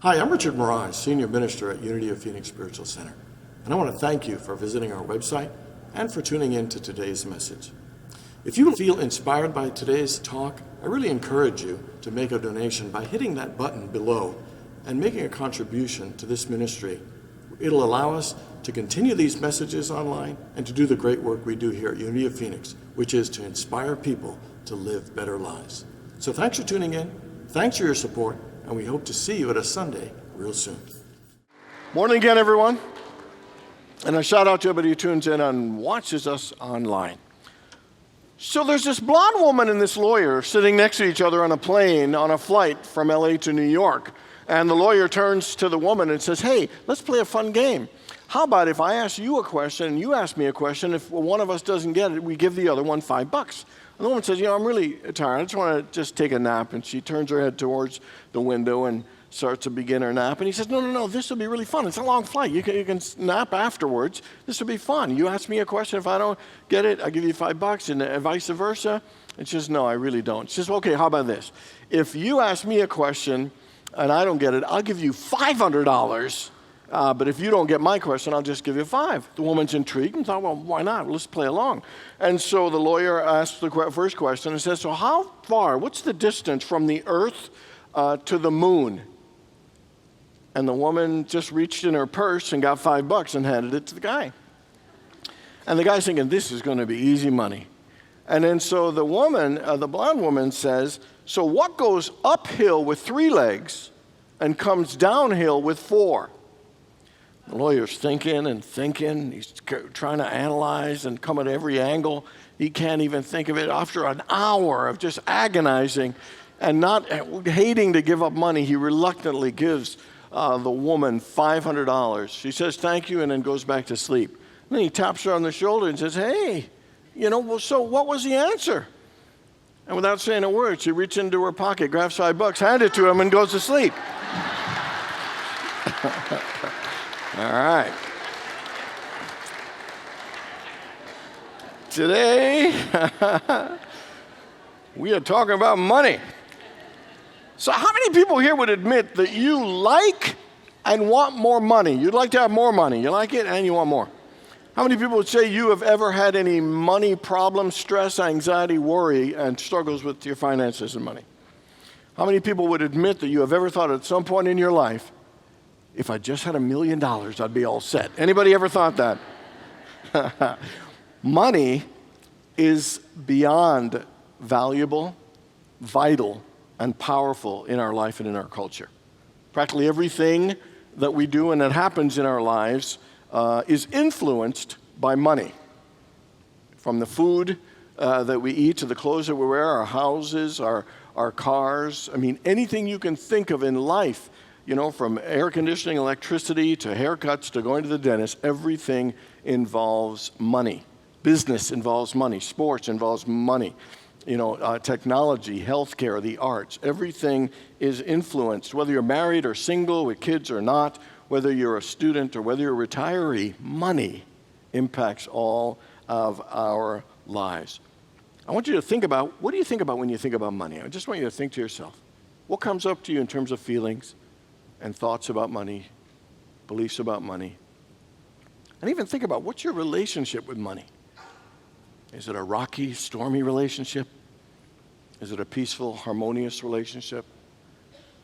Hi, I'm Richard Maraj, Senior Minister at Unity of Phoenix Spiritual Center, and I want to thank you for visiting our website and for tuning in to today's message. If you feel inspired by today's talk, I really encourage you to make a donation by hitting that button below and making a contribution to this ministry. It'll allow us to continue these messages online and to do the great work we do here at Unity of Phoenix, which is to inspire people to live better lives. So thanks for tuning in, thanks for your support, and we hope to see you at a Sunday real soon. Morning again, everyone. And a shout out to everybody who tunes in and watches us online. So there's this blonde woman and this lawyer sitting next to each other on a plane on a flight from LA to New York. And the lawyer turns to the woman and says, hey, let's play a fun game. How about if I ask you a question and you ask me a question? If one of us doesn't get it, we give the other one $5. And the woman says, I'm really tired. I just want to take a nap. And she turns her head towards the window and starts a beginner nap. And he says, no, this will be really fun. It's a long flight. You can nap afterwards. This will be fun. You ask me a question. If I don't get it, I give you $5 and vice versa. And she says, no, I really don't. She says, okay, how about this? If you ask me a question and I don't get it, I'll give you $500. But if you don't get my question, I'll just give you $5. The woman's intrigued and thought, well, why not? Let's play along. And so the lawyer asked the first question and says, so how far, what's the distance from the earth to the moon? And the woman just reached in her purse and got $5 and handed it to the guy. And the guy's thinking, this is going to be easy money. And then so the woman, the blonde woman says, so what goes uphill with 3 legs and comes downhill with 4? The lawyer's thinking and thinking. He's trying to analyze and come at every angle. He can't even think of it. After an hour of just agonizing and not hating to give up money, he reluctantly gives the woman $500. She says thank you and then goes back to sleep. And then he taps her on the shoulder and says, hey, so what was the answer? And without saying a word, she reaches into her pocket, grabs $5, hands it to him, and goes to sleep. All right. Today, we are talking about money. So how many people here would admit that you like and want more money? You'd like to have more money. You like it and you want more. How many people would say you have ever had any money problems, stress, anxiety, worry, and struggles with your finances and money? How many people would admit that you have ever thought at some point in your life, if I just had $1 million, I'd be all set? Anybody ever thought that? Money is beyond valuable, vital, and powerful in our life and in our culture. Practically everything that we do and that happens in our lives is influenced by money. From the food that we eat to the clothes that we wear, our houses, our cars. I mean, anything you can think of in life, from air conditioning, electricity, to haircuts, to going to the dentist, everything involves money. Business involves money. Sports involves money. Technology, healthcare, the arts, everything is influenced. Whether you're married or single, with kids or not, whether you're a student or whether you're a retiree, money impacts all of our lives. I want you to think about, what do you think about when you think about money? I just want you to think to yourself, what comes up to you in terms of feelings and thoughts about money, beliefs about money? And even think about, what's your relationship with money? Is it a rocky, stormy relationship? Is it a peaceful, harmonious relationship?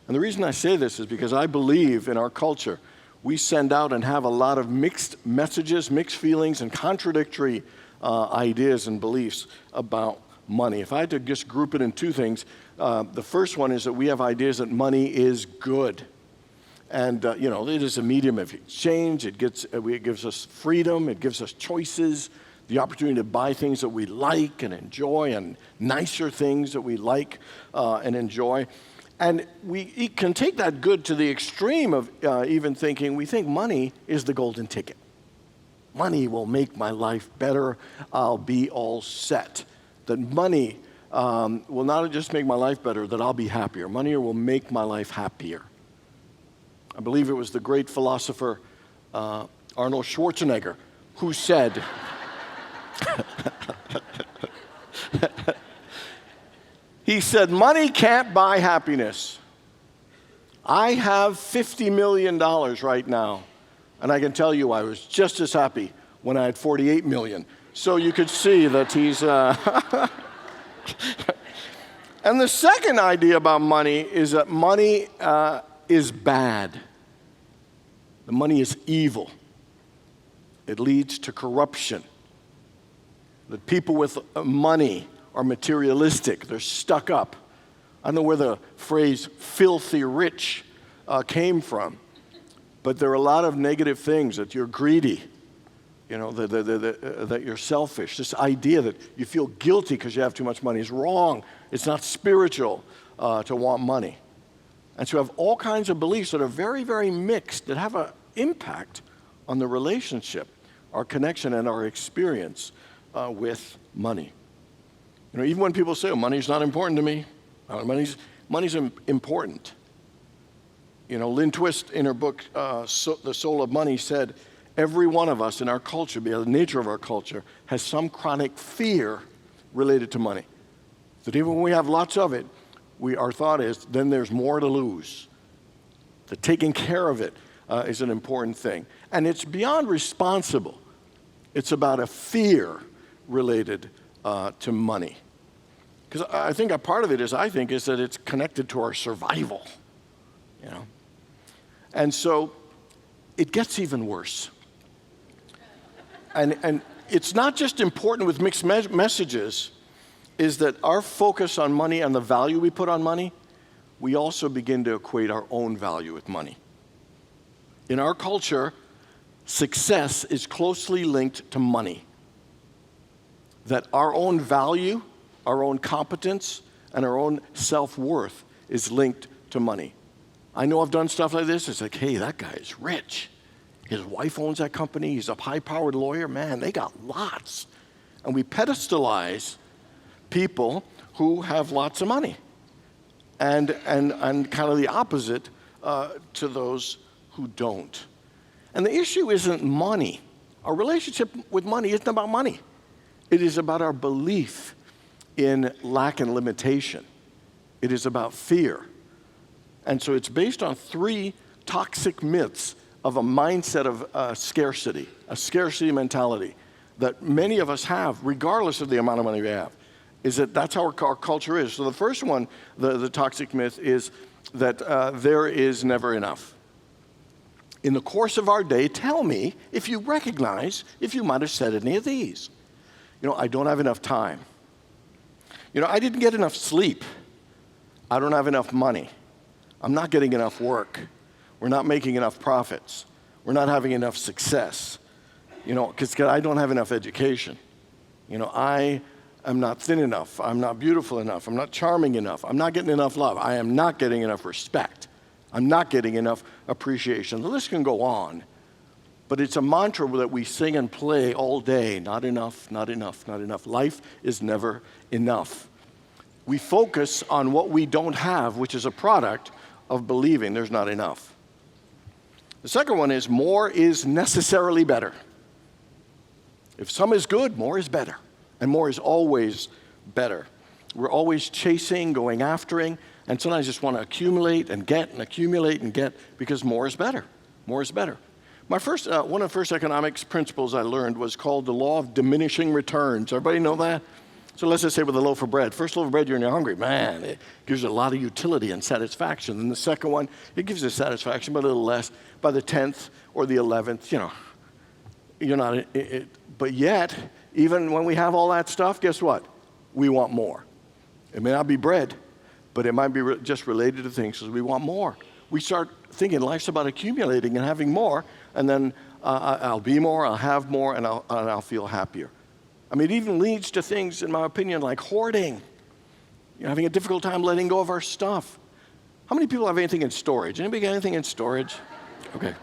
And the reason I say this is because I believe in our culture, we send out and have a lot of mixed messages, mixed feelings, and contradictory ideas and beliefs about money. If I had to just group it in 2 things, the first one is that we have ideas that money is good. And, it is a medium of exchange. It gives us freedom. It gives us choices, the opportunity to buy things that we like and enjoy, and nicer things that we like and enjoy. And we can take that good to the extreme of even thinking, we think money is the golden ticket. Money will make my life better. I'll be all set. That money will not just make my life better, that I'll be happier. Money will make my life happier. I believe it was the great philosopher Arnold Schwarzenegger who said, he said, money can't buy happiness. I have $50 million right now, and I can tell you I was just as happy when I had 48 million. So you could see that he's... And the second idea about money is that money is bad. The money is evil. It leads to corruption. That people with money are materialistic. They're stuck up. I don't know where the phrase filthy rich came from, but there are a lot of negative things, that you're greedy, that you're selfish. This idea that you feel guilty because you have too much money is wrong. It's not spiritual to want money. And so we have all kinds of beliefs that are very, very mixed, that have an impact on the relationship, our connection, and our experience with money. Even when people say, money's not important to me, money's important. Lynn Twist, in her book, The Soul of Money, said, every one of us in our culture, because of the nature of our culture, has some chronic fear related to money. That even when we have lots of it, our thought is, then there's more to lose. That taking care of it is an important thing. And it's beyond responsible. It's about a fear related to money. Because I think a part of it is that it's connected to our survival. And so it gets even worse. And it's not just important with mixed messages, is that our focus on money and the value we put on money, we also begin to equate our own value with money. In our culture, success is closely linked to money. That our own value, our own competence, and our own self-worth is linked to money. I know I've done stuff like this. It's like, hey, that guy is rich. His wife owns that company. He's a high-powered lawyer. Man, they got lots. And we pedestalize people who have lots of money. And kind of the opposite to those who don't. And the issue isn't money. Our relationship with money isn't about money. It is about our belief in lack and limitation. It is about fear. And so it's based on 3 toxic myths of a mindset of scarcity, a scarcity mentality that many of us have, regardless of the amount of money we have, is that's how our culture is. So the first one, the toxic myth, is that there is never enough. In the course of our day, tell me if you recognize if you might have said any of these. I don't have enough time. I didn't get enough sleep. I don't have enough money. I'm not getting enough work. We're not making enough profits. We're not having enough success. Because I don't have enough education. I am not thin enough. I'm not beautiful enough. I'm not charming enough. I'm not getting enough love. I am not getting enough respect. I'm not getting enough appreciation. The list can go on. But it's a mantra that we sing and play all day. Not enough, not enough, not enough. Life is never enough. We focus on what we don't have, which is a product of believing there's not enough. The second one is more is necessarily better. If some is good, more is better. And more is always better. We're always chasing, going after, and sometimes just want to accumulate and get and accumulate and get because more is better. More is better. One of the first economics principles I learned was called the law of diminishing returns. Everybody know that? So let's just say with a loaf of bread. First loaf of bread, you're hungry. Man, it gives you a lot of utility and satisfaction. And the second one, it gives you satisfaction, but a little less. By the 10th or the 11th, you're not. But yet, even when we have all that stuff, guess what? We want more. It may not be bread, but it might be just related to things because we want more. We start thinking life's about accumulating and having more, and then I'll be more, I'll have more, and I'll feel happier. It even leads to things, in my opinion, like hoarding. Having a difficult time letting go of our stuff. How many people have anything in storage? Anybody got anything in storage? Okay.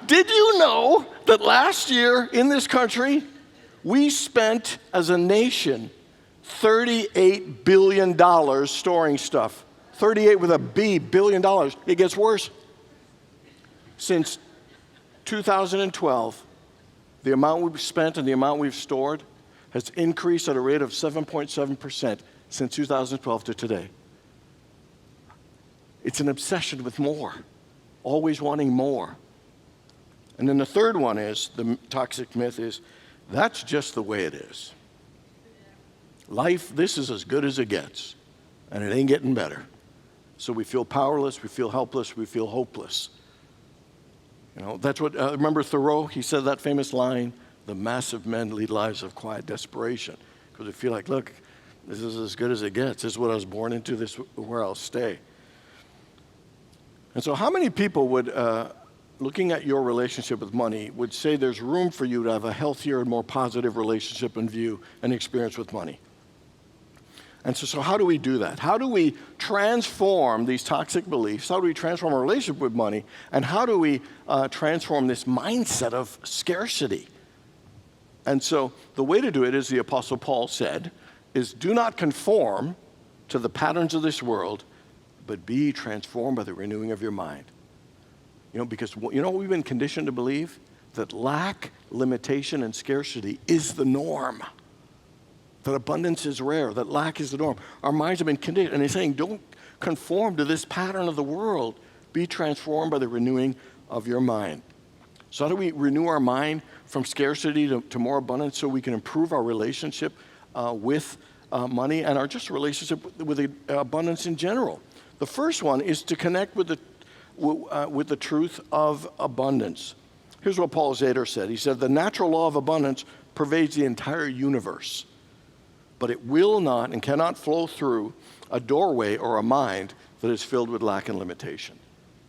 Did you know that last year in this country, we spent as a nation $38 billion storing stuff? 38 with a B, $billion. It gets worse. Since 2012, the amount we've spent and the amount we've stored has increased at a rate of 7.7% since 2012 to today. It's an obsession with more, always wanting more. And then the third one is, the toxic myth is, that's just the way it is. Life, this is as good as it gets, and it ain't getting better. So we feel powerless, we feel helpless, we feel hopeless. You know, that's what, remember Thoreau? He said that famous line, the massive men lead lives of quiet desperation. Because we feel like, look, this is as good as it gets. This is what I was born into, this is where I'll stay. And so how many people would, looking at your relationship with money, would say there's room for you to have a healthier and more positive relationship and view and experience with money? And so how do we do that? How do we transform these toxic beliefs? How do we transform our relationship with money? And how do we transform this mindset of scarcity? And so the way to do it, as the Apostle Paul said, is do not conform to the patterns of this world, but be transformed by the renewing of your mind. You know, because you know what we've been conditioned to believe? That lack, limitation, and scarcity is the norm. That abundance is rare, that lack is the norm. Our minds have been conditioned, and he's saying, don't conform to this pattern of the world. Be transformed by the renewing of your mind. So how do we renew our mind from scarcity to more abundance so we can improve our relationship with money and our just relationship with abundance in general? The first one is to connect with the truth of abundance. Here's what Paul Zader said. He said, the natural law of abundance pervades the entire universe, but it will not and cannot flow through a doorway or a mind that is filled with lack and limitation.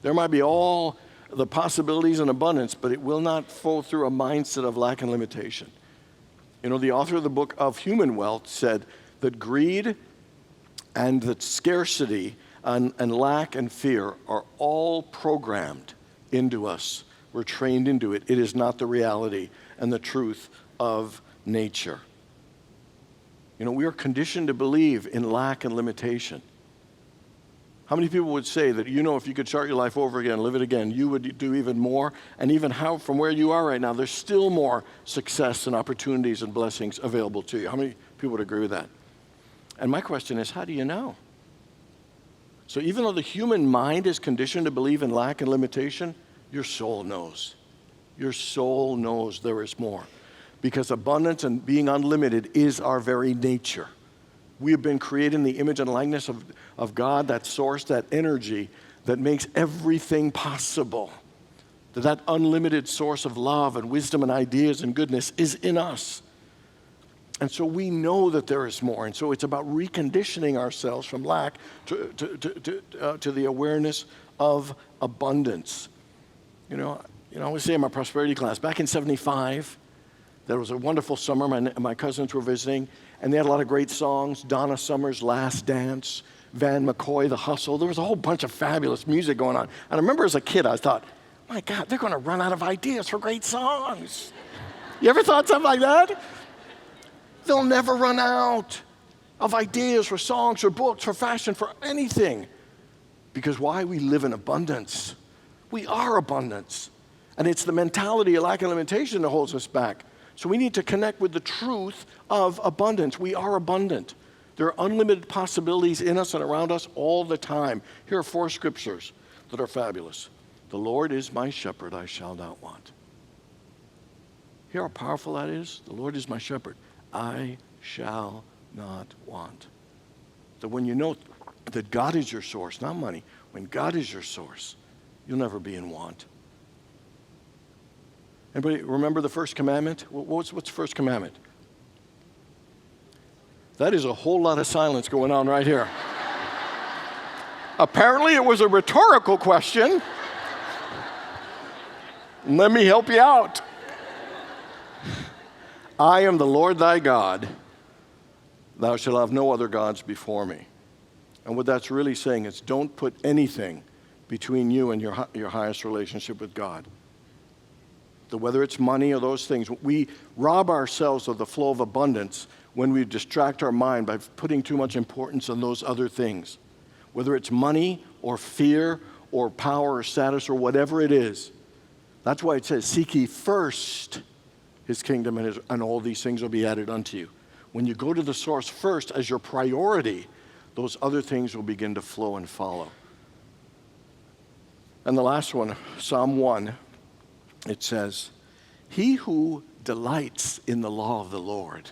There might be all the possibilities and abundance, but it will not flow through a mindset of lack and limitation. You know, the author of the book of Human Wealth said that greed and that scarcity and lack and fear are all programmed into us. We're trained into it. It is not the reality and the truth of nature. You know, we are conditioned to believe in lack and limitation. How many people would say that, you know, if you could start your life over again, live it again, you would do even more? And even how, from where you are right now, there's still more success and opportunities and blessings available to you. How many people would agree with that? And my question is, how do you know? So even though the human mind is conditioned to believe in lack and limitation, your soul knows. Your soul knows there is more. Because abundance and being unlimited is our very nature. We have been created in the image and likeness of God, that source, that energy that makes everything possible. That unlimited source of love and wisdom and ideas and goodness is in us. And so we know that there is more. And so it's about reconditioning ourselves from lack to the awareness of abundance. You know, I always say in my prosperity class, back in '75, there was a wonderful summer. My cousins were visiting, and they had a lot of great songs. Donna Summer's Last Dance, Van McCoy, The Hustle. There was a whole bunch of fabulous music going on. And I remember as a kid, I thought, my God, they're going to run out of ideas for great songs. You ever thought something like that? They'll never run out of ideas for songs or books, for fashion, for anything. Because why? We live in abundance. We are abundance. And it's the mentality of lack and limitation that holds us back. So we need to connect with the truth of abundance. We are abundant. There are unlimited possibilities in us and around us all the time. Here are 4 scriptures that are fabulous. The Lord is my shepherd, I shall not want. Hear how powerful that is? The Lord is my shepherd, I shall not want. So when you know that God is your source, not money, when God is your source, you'll never be in want. Anybody remember the first commandment? What's the first commandment? That is a whole lot of silence going on right here. Apparently it was a rhetorical question. Let me help you out. I am the Lord thy God. Thou shalt have no other gods before me. And what that's really saying is don't put anything between you and your highest relationship with God. So whether it's money or those things, we rob ourselves of the flow of abundance when we distract our mind by putting too much importance on those other things. Whether it's money or fear or power or status or whatever it is. That's why it says, seek ye first his kingdom and all these things will be added unto you. When you go to the source first as your priority, those other things will begin to flow and follow. And the last one, Psalm 1, it says, "He who delights in the law of the Lord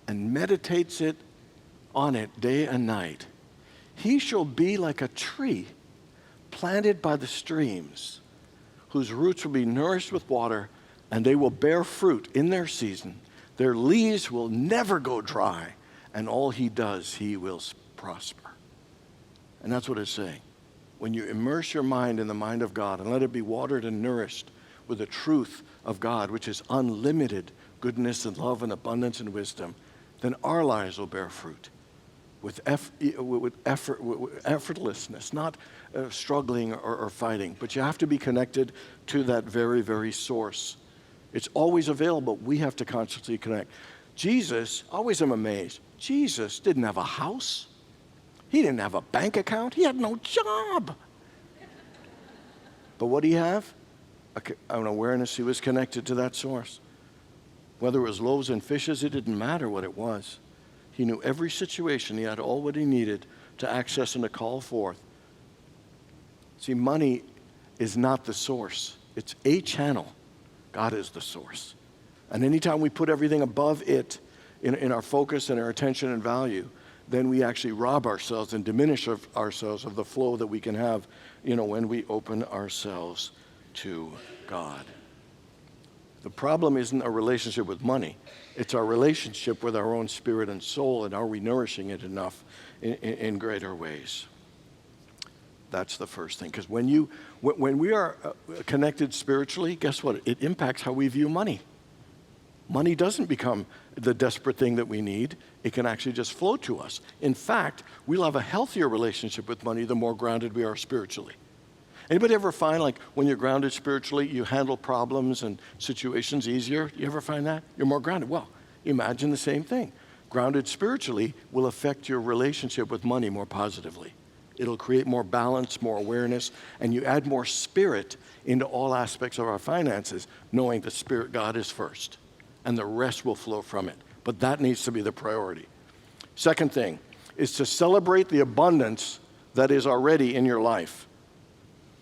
and meditates on it day and night, he shall be like a tree planted by the streams, whose roots will be nourished with water, and they will bear fruit in their season. Their leaves will never go dry, and all he does, he will prosper." And that's what it's saying. When you immerse your mind in the mind of God and let it be watered and nourished with the truth of God, which is unlimited goodness and love and abundance and wisdom, then our lives will bear fruit with effortlessness, not struggling or fighting. But you have to be connected to that very, very source. It's always available. We have to constantly connect. Jesus, always I'm amazed, Jesus didn't have a house. He didn't have a bank account. He had no job. But what did he have? An awareness he was connected to that source. Whether it was loaves and fishes, it didn't matter what it was. He knew every situation. He had all what he needed to access and to call forth. See, money is not the source. It's a channel. God is the source. And anytime we put everything above it in our focus and our attention and value, then we actually rob ourselves and diminish ourselves of the flow that we can have, when we open ourselves to God. The problem isn't a relationship with money. It's our relationship with our own spirit and soul, and are we nourishing it enough in greater ways? That's the first thing. Because when we are connected spiritually, guess what? It impacts how we view money. Money doesn't become the desperate thing that we need. It can actually just flow to us. In fact, we'll have a healthier relationship with money the more grounded we are spiritually. Anybody ever find, like, when you're grounded spiritually, you handle problems and situations easier? You ever find that? You're more grounded. Well, imagine the same thing. Grounded spiritually will affect your relationship with money more positively. It'll create more balance, more awareness, and you add more spirit into all aspects of our finances, knowing the Spirit God is first, and the rest will flow from it. But that needs to be the priority. Second thing is to celebrate the abundance that is already in your life.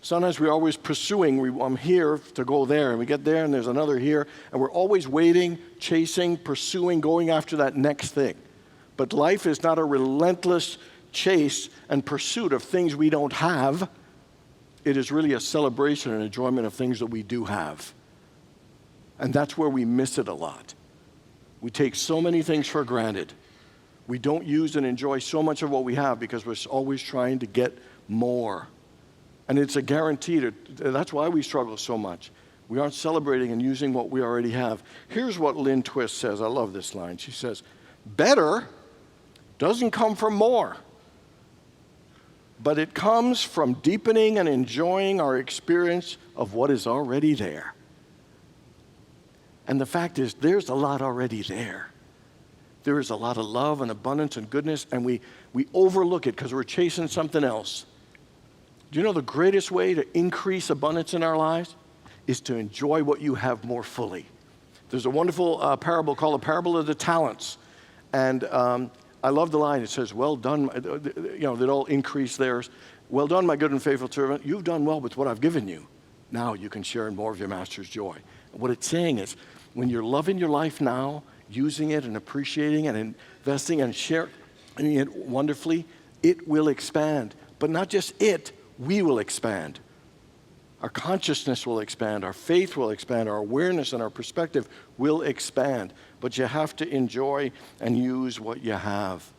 Sometimes we're always pursuing, I'm here to go there, and we get there and there's another here, and we're always waiting, chasing, pursuing, going after that next thing. But life is not a relentless chase and pursuit of things we don't have. It is really a celebration and enjoyment of things that we do have. And that's where we miss it a lot. We take so many things for granted. We don't use and enjoy so much of what we have because we're always trying to get more. And it's a guarantee. That's why we struggle so much. We aren't celebrating and using what we already have. Here's what Lynn Twist says. I love this line. She says, "Better doesn't come from more, but it comes from deepening and enjoying our experience of what is already there." And the fact is, there's a lot already there. There is a lot of love and abundance and goodness, and we overlook it because we're chasing something else. Do you know the greatest way to increase abundance in our lives is to enjoy what you have more fully? There's a wonderful parable called the parable of the talents. And I love the line. It says, "Well done," they'd all increase theirs. "Well done, my good and faithful servant. You've done well with what I've given you. Now you can share in more of your master's joy." And what it's saying is, when you're loving your life now, using it and appreciating and investing and sharing it wonderfully, it will expand. But not just it, we will expand. Our consciousness will expand, our faith will expand, our awareness and our perspective will expand. But you have to enjoy and use what you have.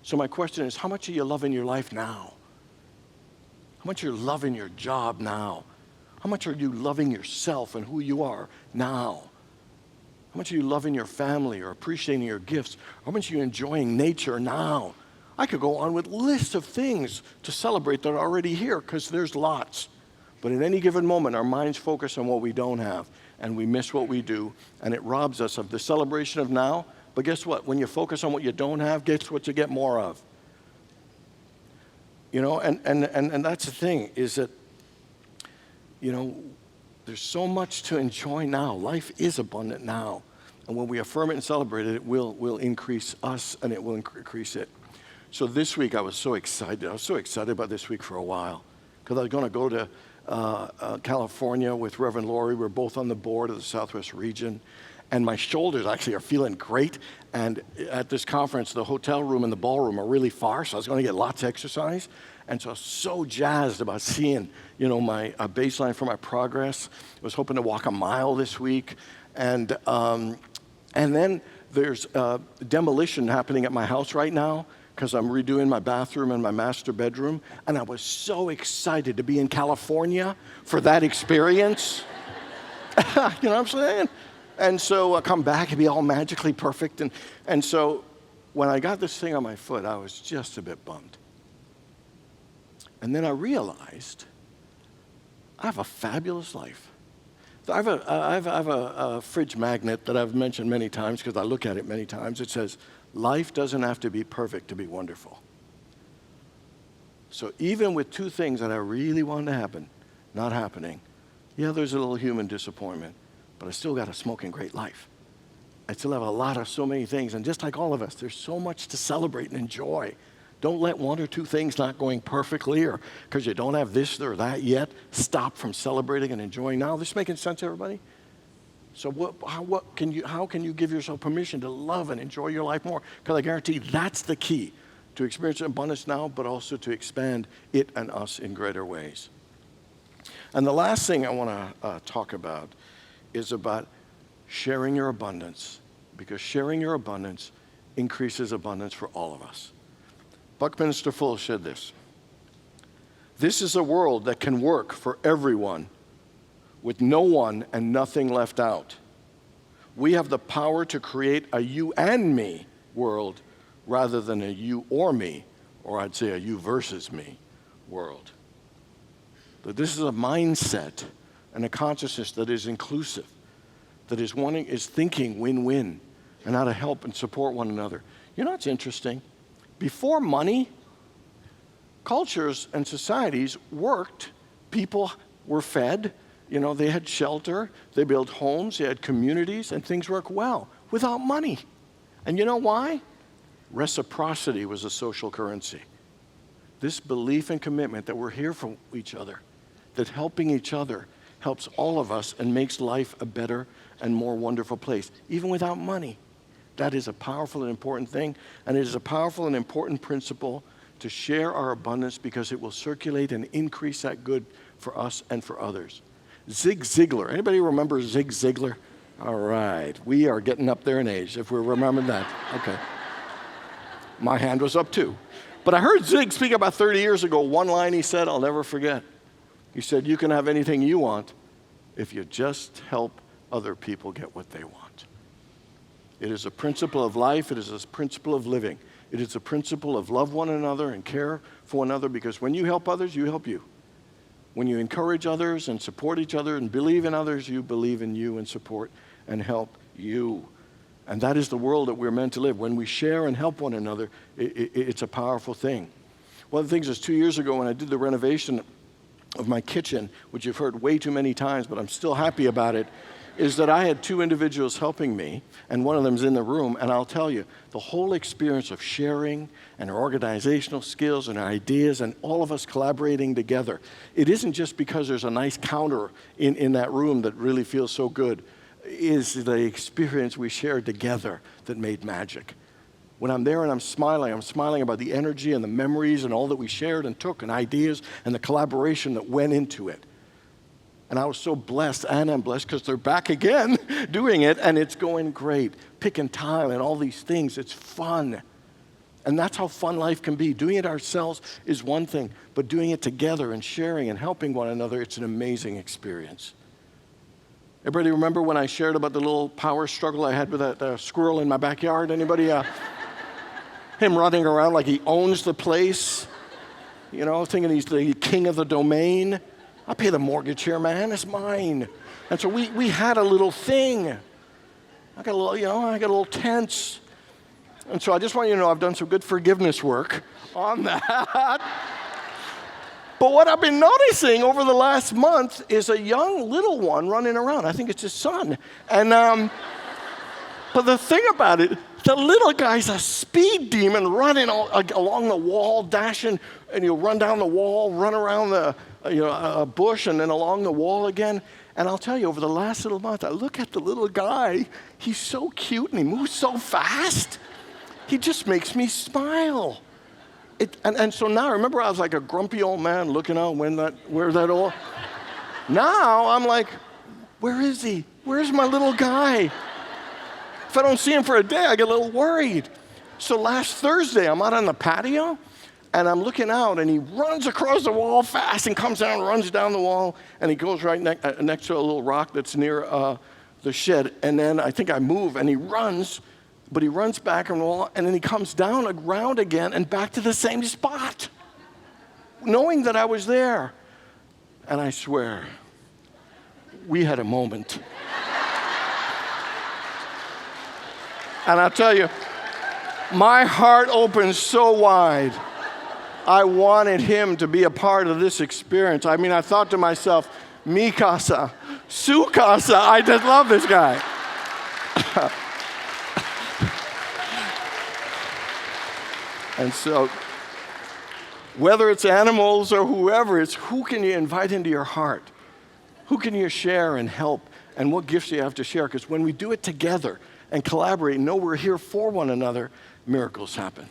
So my question is, how much are you loving your life now? How much are you loving your job now? How much are you loving yourself and who you are now? How much are you loving your family or appreciating your gifts? How much are you enjoying nature now? I could go on with lists of things to celebrate that are already here because there's lots. But at any given moment, our minds focus on what we don't have, and we miss what we do, and it robs us of the celebration of now. But guess what? When you focus on what you don't have, guess what you get more of? And that's the thing, is that, there's so much to enjoy now. Life is abundant now. And when we affirm it and celebrate it, it will increase us, and it will increase it. So this week I was so excited. I was so excited about this week for a while because I was going to go to California with Reverend Laurie. We're both on the board of the Southwest region. And my shoulders actually are feeling great. And at this conference, the hotel room and the ballroom are really far, so I was going to get lots of exercise. And so I was so jazzed about seeing, my baseline for my progress. I was hoping to walk a mile this week. And then there's demolition happening at my house right now because I'm redoing my bathroom and my master bedroom. And I was so excited to be in California for that experience. You know what I'm saying? And so I come back and be all magically perfect. And so when I got this thing on my foot, I was just a bit bummed. And then I realized I have a fabulous life. I have a fridge magnet that I've mentioned many times because I look at it many times. It says, life doesn't have to be perfect to be wonderful. So even with two things that I really wanted to happen, not happening, yeah, there's a little human disappointment, but I still got a smoking great life. I still have so many things, and just like all of us, there's so much to celebrate and enjoy. Don't let one or two things not going perfectly or because you don't have this or that yet stop from celebrating and enjoying now. This making sense, everybody? So how can you give yourself permission to love and enjoy your life more? Because I guarantee that's the key to experience abundance now, but also to expand it and us in greater ways. And the last thing I want to talk about is about sharing your abundance, because sharing your abundance increases abundance for all of us. Buckminster Fuller said this: "This is a world that can work for everyone with no one and nothing left out. We have the power to create a you and me world rather than a you or me, or I'd say a you versus me world." But this is a mindset and a consciousness that is inclusive, that is thinking win-win and how to help and support one another. You know what's interesting? Before money, cultures and societies worked. People were fed. They had shelter. They built homes. They had communities, and things worked well without money. And you know why? Reciprocity was a social currency. This belief and commitment that we're here for each other, that helping each other helps all of us and makes life a better and more wonderful place, even without money. That is a powerful and important thing, and it is a powerful and important principle to share our abundance because it will circulate and increase that good for us and for others. Zig Ziglar. Anybody remember Zig Ziglar? All right. We are getting up there in age if we're remembering that. Okay. My hand was up too. But I heard Zig speak about 30 years ago. One line he said, I'll never forget. He said, "You can have anything you want if you just help other people get what they want." It is a principle of life. It is a principle of living. It is a principle of love one another and care for one another, because when you help others, you help you. When you encourage others and support each other and believe in others, you believe in you and support and help you. And that is the world that we're meant to live. When we share and help one another, it's a powerful thing. One of the things is 2 years ago when I did the renovation of my kitchen, which you've heard way too many times, but I'm still happy about it, is that I had two individuals helping me, and one of them's in the room, and I'll tell you, the whole experience of sharing and our organizational skills and our ideas and all of us collaborating together, it isn't just because there's a nice counter in that room that really feels so good, is the experience we shared together that made magic. When I'm there and I'm smiling about the energy and the memories and all that we shared and took and ideas and the collaboration that went into it. And I was so blessed, and I'm blessed because they're back again doing it, and it's going great. Pick and tile and all these things, it's fun. And that's how fun life can be. Doing it ourselves is one thing, but doing it together and sharing and helping one another, it's an amazing experience. Everybody remember when I shared about the little power struggle I had with that squirrel in my backyard? Anybody? Him running around like he owns the place, thinking he's the king of the domain. I pay the mortgage here, man. It's mine. And so we had a little thing. I got a little tense. And so I just want you to know I've done some good forgiveness work on that. But what I've been noticing over the last month is a young little one running around. I think it's his son. And but the thing about it, the little guy's a speed demon running along the wall, dashing, and he'll run down the wall, run around a bush and then along the wall again. And I'll tell you, over the last little month, I look at the little guy. He's so cute and he moves so fast. He just makes me smile. And so now, remember I was like a grumpy old man looking out where that all. Now I'm like, where is he? Where's my little guy? If I don't see him for a day, I get a little worried. So last Thursday, I'm out on the patio, and I'm looking out, and he runs across the wall fast and comes down, runs down the wall, and he goes right next to a little rock that's near the shed. And then I think I move, and he runs, but he runs back on the wall, and then he comes down around again and back to the same spot, knowing that I was there. And I swear, we had a moment. And I'll tell you, my heart opened so wide. I wanted him to be a part of this experience. I mean, I thought to myself, mi casa, su casa. I just love this guy. And so, whether it's animals or whoever, it's who can you invite into your heart? Who can you share and help? And what gifts do you have to share? Because when we do it together and collaborate and know we're here for one another, miracles happen.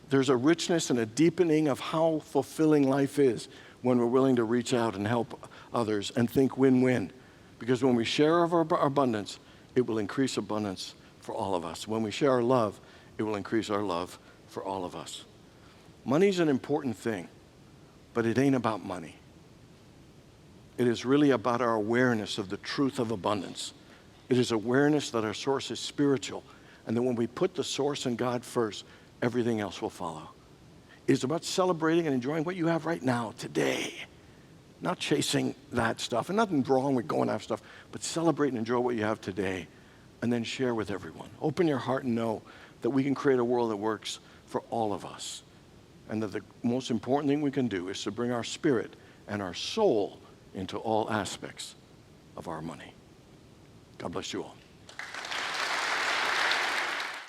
There's a richness and a deepening of how fulfilling life is when we're willing to reach out and help others and think win-win. Because when we share of our abundance, it will increase abundance for all of us. When we share our love, it will increase our love for all of us. Money's an important thing, but it ain't about money. It is really about our awareness of the truth of abundance. It is awareness that our source is spiritual, and that when we put the source and God first, everything else will follow. It is about celebrating and enjoying what you have right now, today. Not chasing that stuff, and nothing wrong with going after stuff, but celebrate and enjoy what you have today, and then share with everyone. Open your heart and know that we can create a world that works for all of us, and that the most important thing we can do is to bring our spirit and our soul into all aspects of our money. God bless you all.